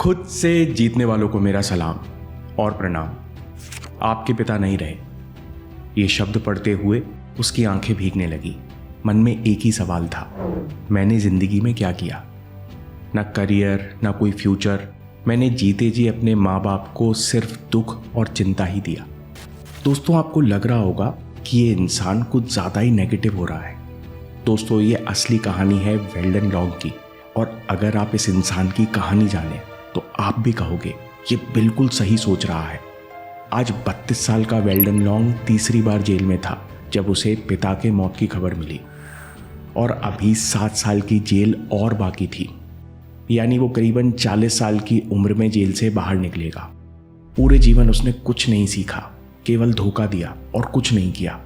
खुद से जीतने वालों को मेरा सलाम और प्रणाम। आपके पिता नहीं रहे। ये शब्द पढ़ते हुए उसकी आंखें भीगने लगी। मन में एक ही सवाल था, मैंने जिंदगी में क्या किया? ना करियर, ना कोई फ्यूचर। मैंने जीते जी अपने माँ बाप को सिर्फ दुख और चिंता ही दिया। दोस्तों, आपको लग रहा होगा कि ये इंसान कुछ ज़्यादा ही नेगेटिव हो रहा है। दोस्तों, ये असली कहानी है वेल्डन लॉन्ग की, और अगर आप इस इंसान की कहानी जाने तो आप भी कहोगे ये बिल्कुल सही सोच रहा है। आज 32 साल का वेल्डन लॉन्ग तीसरी बार जेल में था जब उसे पिता के मौत की खबर मिली, और अभी 7 साल की जेल और बाकी थी। यानी वो करीबन 40 साल की उम्र में जेल से बाहर निकलेगा। पूरे जीवन उसने कुछ नहीं सीखा, केवल धोखा दिया और कुछ नहीं किया।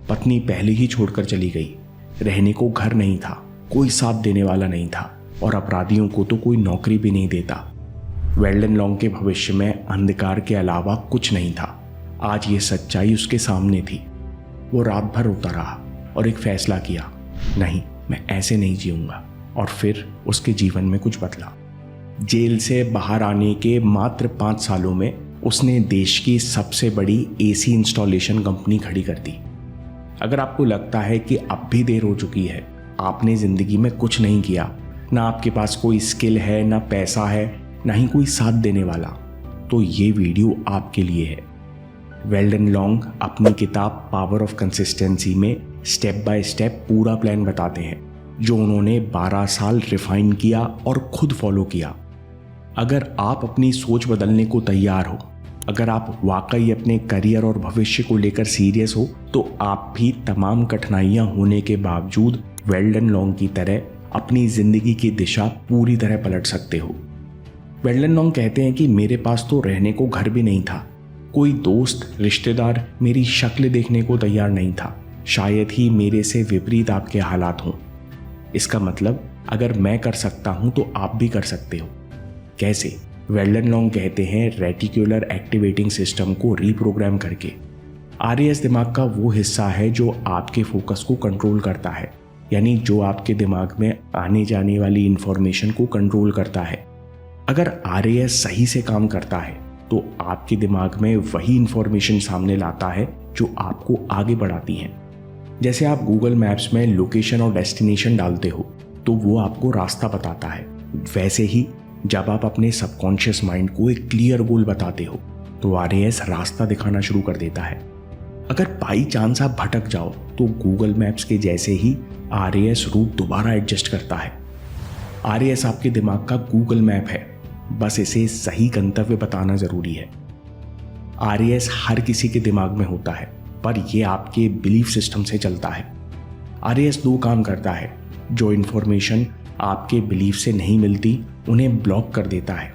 पत्नी पहले ही छोड़कर चली गई, रहने को घर नहीं था, कोई साथ देने वाला नहीं था, और अपराधियों को तो कोई नौकरी भी नहीं देता। वेल्डन लॉन्ग के भविष्य में अंधकार के अलावा कुछ नहीं था। आज ये सच्चाई उसके सामने थी। वो रात भर रोता रहा और एक फैसला किया, नहीं, मैं ऐसे नहीं जीऊंगा। और फिर उसके जीवन में कुछ बदला। जेल से बाहर आने के मात्र 5 सालों में उसने देश की सबसे बड़ी एसी इंस्टॉलेशन कंपनी खड़ी कर दी। अगर आपको लगता है कि अब भी देर हो चुकी है, आपने जिंदगी में कुछ नहीं किया, ना आपके पास कोई स्किल है, ना पैसा है, ना ही कोई साथ देने वाला, तो ये वीडियो आपके लिए है। वेल्डन लॉन्ग अपनी किताब पावर ऑफ कंसिस्टेंसी में स्टेप बाय स्टेप पूरा प्लान बताते हैं, जो उन्होंने 12 साल रिफाइन किया और खुद फॉलो किया। अगर आप अपनी सोच बदलने को तैयार हो, अगर आप वाकई अपने करियर और भविष्य को लेकर सीरियस हो, तो आप भी तमाम कठिनाइयां होने के बावजूद वेल्डन लॉन्ग की तरह अपनी जिंदगी की दिशा पूरी तरह पलट सकते हो। वेल्डन लॉन्ग कहते हैं कि मेरे पास तो रहने को घर भी नहीं था, कोई दोस्त रिश्तेदार मेरी शक्ल देखने को तैयार नहीं था। शायद ही मेरे से विपरीत आपके हालात हों। इसका मतलब अगर मैं कर सकता हूं तो आप भी कर सकते हो। कैसे? वेल्डन लॉन्ग कहते हैं रेटिकुलर एक्टिवेटिंग सिस्टम को रीप्रोग्राम करके। आरएएस दिमाग का वो हिस्सा है जो आपके फोकस को कंट्रोल करता है, यानी जो आपके दिमाग में आने जाने वाली इंफॉर्मेशन को कंट्रोल करता है। अगर आरएएस सही से काम करता है तो आपके दिमाग में वही इंफॉर्मेशन सामने लाता है जो आपको आगे बढ़ाती है। जैसे आप गूगल मैप्स में लोकेशन और डेस्टिनेशन डालते हो तो वो आपको रास्ता बताता है, वैसे ही जब आप अपने सबकॉन्शियस माइंड को एक क्लियर गोल बताते हो तो आरएएस रास्ता दिखाना शुरू कर देता है। अगर बाई चांस आप भटक जाओ तो गूगल मैप्स के जैसे ही आरएएस रूट दोबारा एडजस्ट करता है। आरएएस आपके दिमाग का गूगल मैप है, बस इसे सही गंतव्य बताना जरूरी है। आरएएस हर किसी के दिमाग में होता है, पर यह आपके बिलीफ सिस्टम से चलता है। आरएएस 2 काम करता है। जो इंफॉर्मेशन आपके बिलीफ से नहीं मिलती उन्हें ब्लॉक कर देता है,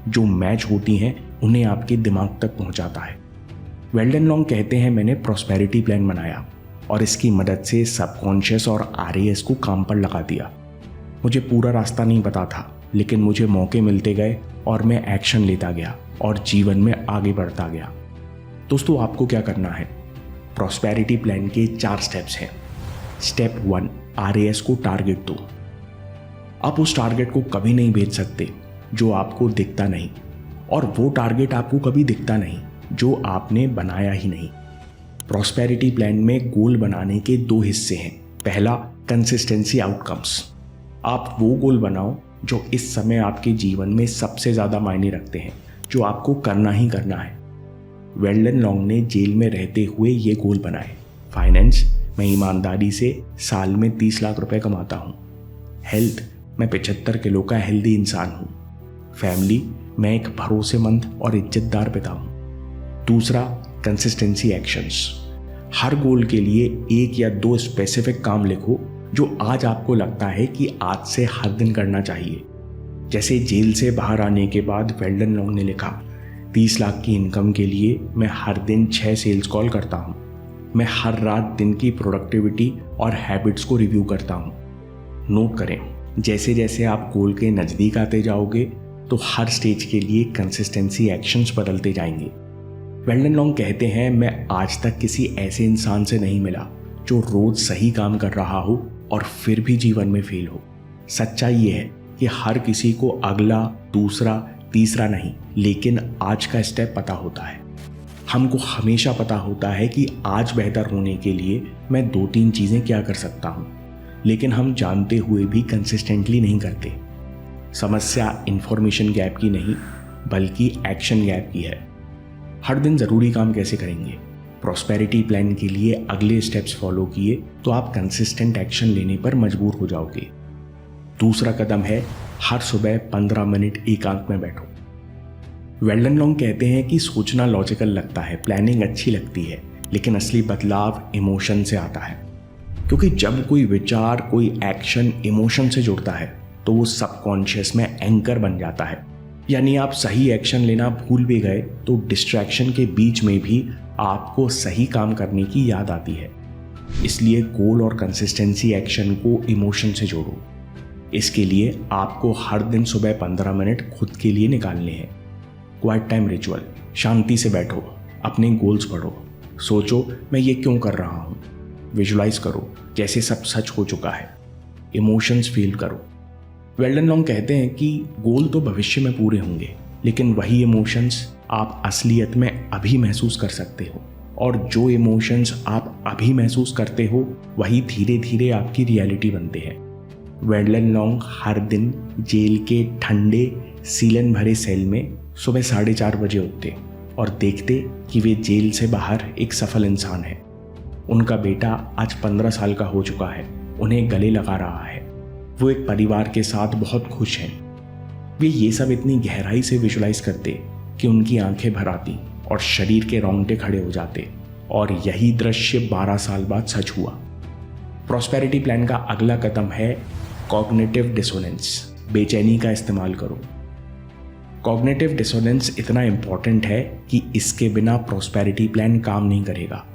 जो मैच होती हैं उन्हें आपके दिमाग तक पहुंचाता है। वेल्डन लॉन्ग कहते हैं मैंने प्रॉस्पेरिटी प्लान बनाया और इसकी मदद से सबकॉन्शियस और आरएएस को काम पर लगा दिया। मुझे पूरा रास्ता नहीं पता था, लेकिन मुझे मौके मिलते गए और मैं एक्शन लेता गया और जीवन में आगे बढ़ता गया। दोस्तों, आपको क्या करना है? प्रॉस्पेरिटी प्लान के 4 स्टेप्स हैं। स्टेप 1, आरएएस को टारगेट दो। आप उस टारगेट को कभी नहीं भेज सकते जो आपको दिखता नहीं, और वो टारगेट आपको कभी दिखता नहीं जो आपने बनाया ही नहीं। प्रॉस्पेरिटी प्लान में गोल बनाने के 2 हिस्से हैं। पहला, कंसिस्टेंसी आउटकम्स। आप वो गोल बनाओ जो इस समय आपके जीवन में सबसे ज़्यादा मायने रखते हैं, जो आपको करना ही करना है। वेल्डन लॉन्ग ने जेल में रहते हुए ये गोल बनाए। फाइनेंस, मैं ईमानदारी से साल में 30 लाख रुपए कमाता हूँ। हेल्थ, मैं 75 किलो का हेल्दी इंसान हूँ। फैमिली, मैं एक भरोसेमंद और इज्जतदार पिता हूँ। दूसरा, कंसिस्टेंसी एक्शंस। हर गोल के लिए 1 या 2 स्पेसिफिक काम लिखो जो आज आपको लगता है कि आज से हर दिन करना चाहिए। जैसे जेल से बाहर आने के बाद वेल्डन लॉन्ग ने लिखा, 30 लाख की इनकम के लिए मैं हर दिन 6 सेल्स कॉल करता हूँ। मैं हर रात दिन की प्रोडक्टिविटी और हैबिट्स को रिव्यू करता हूँ। नोट करें, जैसे जैसे आप गोल के नज़दीक आते जाओगे तो हर स्टेज के लिए कंसिस्टेंसी एक्शंस बदलते जाएंगे। वेल्डन लॉन्ग कहते हैं मैं आज तक किसी ऐसे इंसान से नहीं मिला जो रोज सही काम कर रहा हो और फिर भी जीवन में फेल हो। सच्चाई ये है कि हर किसी को अगला, दूसरा तीसरा नहीं, लेकिन आज का स्टेप पता होता है। हमको हमेशा पता होता है कि आज बेहतर होने के लिए मैं 2-3 चीज़ें क्या कर सकता हूँ, लेकिन हम जानते हुए भी कंसिस्टेंटली नहीं करते। समस्या इंफॉर्मेशन गैप की नहीं, बल्कि एक्शन गैप की है। हर दिन ज़रूरी काम कैसे करेंगे? प्रॉस्पेरिटी प्लान के लिए अगले स्टेप्स फॉलो किए तो आप कंसिस्टेंट एक्शन लेने पर मजबूर हो जाओगे। दूसरा कदम है हर सुबह 15 मिनट एकांत में बैठो। वेल्डन लॉन्ग कहते हैं कि सोचना लॉजिकल लगता है, प्लानिंग अच्छी लगती है, लेकिन असली बदलाव इमोशन से आता है। क्योंकि जब कोई विचार, कोई एक्शन इमोशन से जुड़ता है तो वो सबकॉन्शियस में एंकर बन जाता है। यानी आप सही एक्शन लेना भूल भी गए तो डिस्ट्रैक्शन के बीच में भी आपको सही काम करने की याद आती है। इसलिए गोल और कंसिस्टेंसी एक्शन को इमोशन से जोड़ो। इसके लिए आपको हर दिन सुबह 15 मिनट खुद के लिए निकालने हैं। क्वाइट टाइम रिचुअल, शांति से बैठो, अपने गोल्स पढ़ो, सोचो मैं ये क्यों कर रहा हूँ। विजुलाइज करो जैसे सब सच हो चुका है। इमोशंस फील करो। वेल्डन लॉन्ग कहते हैं कि गोल तो भविष्य में पूरे होंगे, लेकिन वही इमोशंस आप असलियत में अभी महसूस कर सकते हो, और जो इमोशंस आप अभी महसूस करते हो वही धीरे धीरे आपकी रियलिटी बनते हैं। वेल्डन लॉन्ग हर दिन जेल के ठंडे सीलन भरे सेल में सुबह 4:30 बजे उठते और देखते कि वे जेल से बाहर एक सफल इंसान है। उनका बेटा आज 15 साल का हो चुका है, उन्हें गले लगा रहा है। वो एक परिवार के साथ बहुत खुश हैं। वे ये सब इतनी गहराई से विजुलाइज करते कि उनकी आंखें भर आती और शरीर के रोंगटे खड़े हो जाते, और यही दृश्य 12 साल बाद सच हुआ। प्रॉस्पेरिटी प्लान का अगला कदम है कॉग्निटिव डिसोनेंस, बेचैनी का इस्तेमाल करो। कॉग्निटिव डिसोनेंस इतना इंपॉर्टेंट है कि इसके बिना प्रॉस्पेरिटी प्लान काम नहीं करेगा।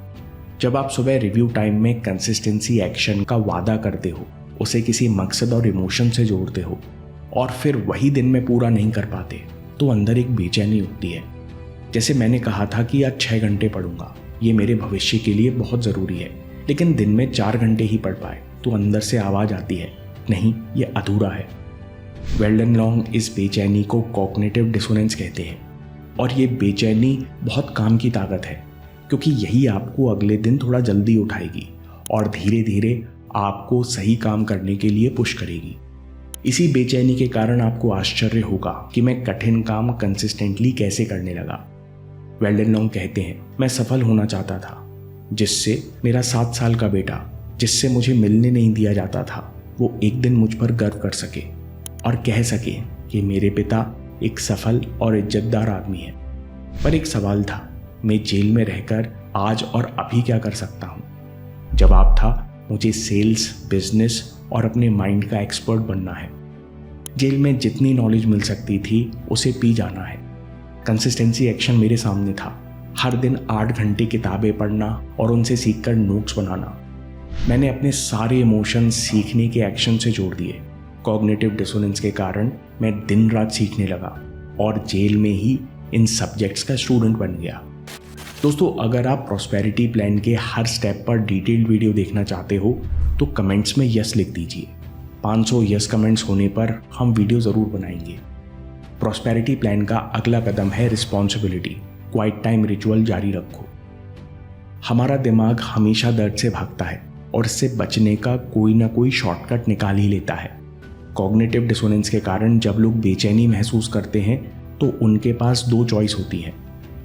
जब आप सुबह रिव्यू टाइम में कंसिस्टेंसी एक्शन का वादा करते हो, उसे किसी मकसद और इमोशन से जोड़ते हो, और फिर वही दिन में पूरा नहीं कर पाते, तो अंदर एक बेचैनी होती है। जैसे मैंने कहा था कि आज 6 घंटे पढ़ूंगा, ये मेरे भविष्य के लिए बहुत ज़रूरी है, लेकिन दिन में 4 घंटे ही पढ़ पाए, तो अंदर से आवाज़ आती है, नहीं ये अधूरा है। वेल्डन लॉन्ग इस बेचैनी को कॉग्निटिव डिसोनेंस कहते हैं, और ये बेचैनी बहुत काम की ताकत है, क्योंकि यही आपको अगले दिन थोड़ा जल्दी उठाएगी और धीरे धीरे आपको सही काम करने के लिए पुश करेगी। इसी बेचैनी के कारण आपको आश्चर्य होगा कि मैं कठिन काम कंसिस्टेंटली कैसे करने लगा। वेल्डन लॉन्ग कहते हैं, मैं सफल होना चाहता था, जिससे मेरा 7 साल का बेटा, जिससे मुझे मिलने नहीं दिया जाता था, वो एक दिन मुझ पर गर्व कर सके और कह सके कि मेरे पिता एक सफल और इज्जतदार आदमी है। पर एक सवाल था, मैं जेल में रहकर आज और अभी क्या कर सकता हूँ? जवाब था, मुझे सेल्स, बिजनेस और अपने माइंड का एक्सपर्ट बनना है। जेल में जितनी नॉलेज मिल सकती थी उसे पी जाना है। कंसिस्टेंसी एक्शन मेरे सामने था, हर दिन 8 घंटे किताबें पढ़ना और उनसे सीखकर नोट्स बनाना। मैंने अपने सारे इमोशंस सीखने के एक्शन से जोड़ दिए। कॉग्निटिव डिसोनेंस के कारण मैं दिन रात सीखने लगा और जेल में ही इन सब्जेक्ट्स का स्टूडेंट बन गया। दोस्तों, अगर आप प्रॉस्पेरिटी प्लान के हर स्टेप पर डिटेल्ड वीडियो देखना चाहते हो तो कमेंट्स में यस लिख दीजिए। 500 यस कमेंट्स होने पर हम वीडियो ज़रूर बनाएंगे। प्रॉस्पेरिटी प्लान का अगला कदम है रिस्पॉन्सिबिलिटी। क्वाइट टाइम रिचुअल जारी रखो। हमारा दिमाग हमेशा दर्द से भागता है और इससे बचने का कोई ना कोई शॉर्टकट निकाल ही लेता है। कॉग्निटिव डिसोनेंस के कारण जब लोग बेचैनी महसूस करते हैं तो उनके पास 2 चॉइस होती है,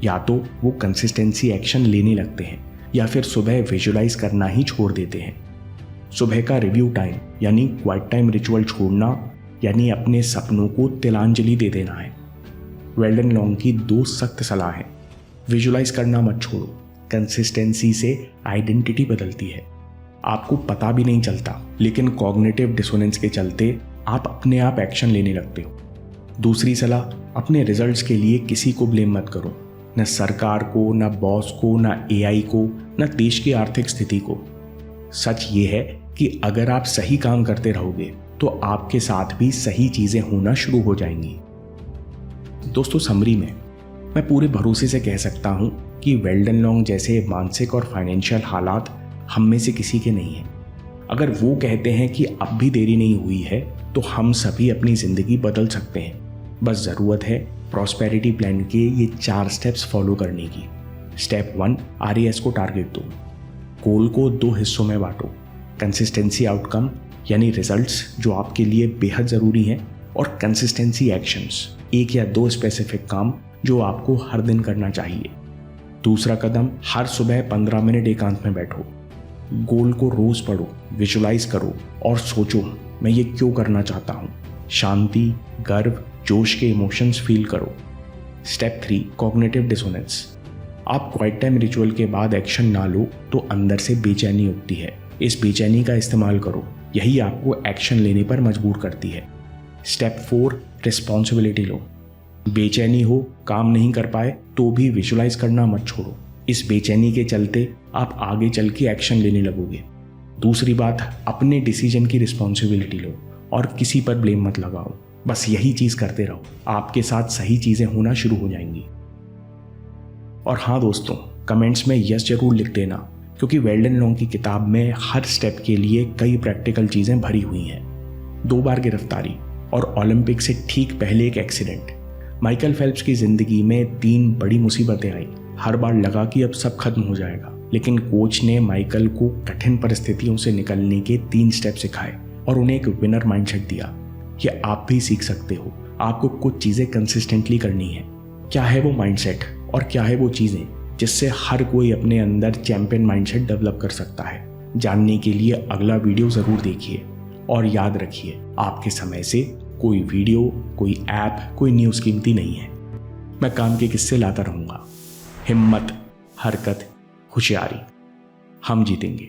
या तो वो कंसिस्टेंसी एक्शन लेने लगते हैं या फिर सुबह विजुलाइज करना ही छोड़ देते हैं। सुबह का रिव्यू टाइम यानी क्वाइट टाइम रिचुअल छोड़ना यानी अपने सपनों को तिलांजलि दे देना है। वेल्डन लॉन्ग की 2 सख्त सलाह है। विजुलाइज करना मत छोड़ो, कंसिस्टेंसी से आइडेंटिटी बदलती है, आपको पता भी नहीं चलता, लेकिन कॉग्निटिव डिसोनेंस के चलते आप अपने आप एक्शन लेने लगते हो। दूसरी सलाह, अपने रिजल्ट्स के लिए किसी को ब्लेम मत करो, न सरकार को, न बॉस को, न एआई को, न देश की आर्थिक स्थिति को। सच ये है कि अगर आप सही काम करते रहोगे तो आपके साथ भी सही चीजें होना शुरू हो जाएंगी। दोस्तों, समरी में मैं पूरे भरोसे से कह सकता हूं कि वेल्डन लॉन्ग जैसे मानसिक और फाइनेंशियल हालात हम में से किसी के नहीं हैं। अगर वो कहते हैं कि अब भी देरी नहीं हुई है तो हम सभी अपनी जिंदगी बदल सकते हैं। बस जरूरत है प्रॉस्पेरिटी प्लान के ये 4 स्टेप्स फॉलो करने की। स्टेप 1, RAS को टारगेट दो। गोल को 2 हिस्सों में बांटो, कंसिस्टेंसी आउटकम यानी रिजल्ट्स जो आपके लिए बेहद ज़रूरी हैं, और कंसिस्टेंसी एक्शंस 1 या 2 स्पेसिफिक काम जो आपको हर दिन करना चाहिए। दूसरा कदम, हर सुबह 15 मिनट एकांत में बैठो। गोल को रोज़ पढ़ो, विजुलाइज करो और सोचो मैं ये क्यों करना चाहता हूँ। शांति, गर्व, जोश के इमोशंस फील करो। Step 3, cognitive dissonance. आप क्वाइट टाइम रिचुअल के बाद एक्शन ना लो तो अंदर से बेचैनी उठती है। इस बेचैनी का इस्तेमाल करो, यही आपको एक्शन लेने पर मजबूर करती है। स्टेप 4, रिस्पॉन्सिबिलिटी लो। बेचैनी हो, काम नहीं कर पाए तो भी विजुलाइज करना मत छोड़ो। इस बेचैनी के चलते आप आगे चल के एक्शन लेने लगोगे। दूसरी बात, अपने डिसीजन की रिस्पॉन्सिबिलिटी लो और किसी पर ब्लेम मत लगाओ। बस यही चीज़ करते रहो, आपके साथ सही चीज़ें होना शुरू हो जाएंगी। और हाँ दोस्तों, कमेंट्स में यस जरूर लिख देना, क्योंकि वेल्डन लॉन्ग की किताब में हर स्टेप के लिए कई प्रैक्टिकल चीज़ें भरी हुई हैं। 2 बार गिरफ्तारी और ओलंपिक से ठीक पहले एक एक्सीडेंट। माइकल फेल्प्स की ज़िंदगी में 3 बड़ी मुसीबतें आई। हर बार लगा कि अब सब खत्म हो जाएगा, लेकिन कोच ने माइकल को कठिन परिस्थितियों से निकलने के 3 स्टेप सिखाए और उन्हें एक विनर माइंडसेट दिया। ये आप भी सीख सकते हो। आपको कुछ चीज़ें कंसिस्टेंटली करनी है। क्या है वो माइंडसेट और क्या है वो चीज़ें जिससे हर कोई अपने अंदर चैंपियन माइंडसेट डेवलप कर सकता है? जानने के लिए अगला वीडियो ज़रूर देखिए और याद रखिए, आपके समय से कोई वीडियो, कोई ऐप, कोई न्यूज़ कीमती नहीं है। मैं काम के किस्से लाता रहूँगा। हिम्मत, हरकत, होशियारी, हम जीतेंगे।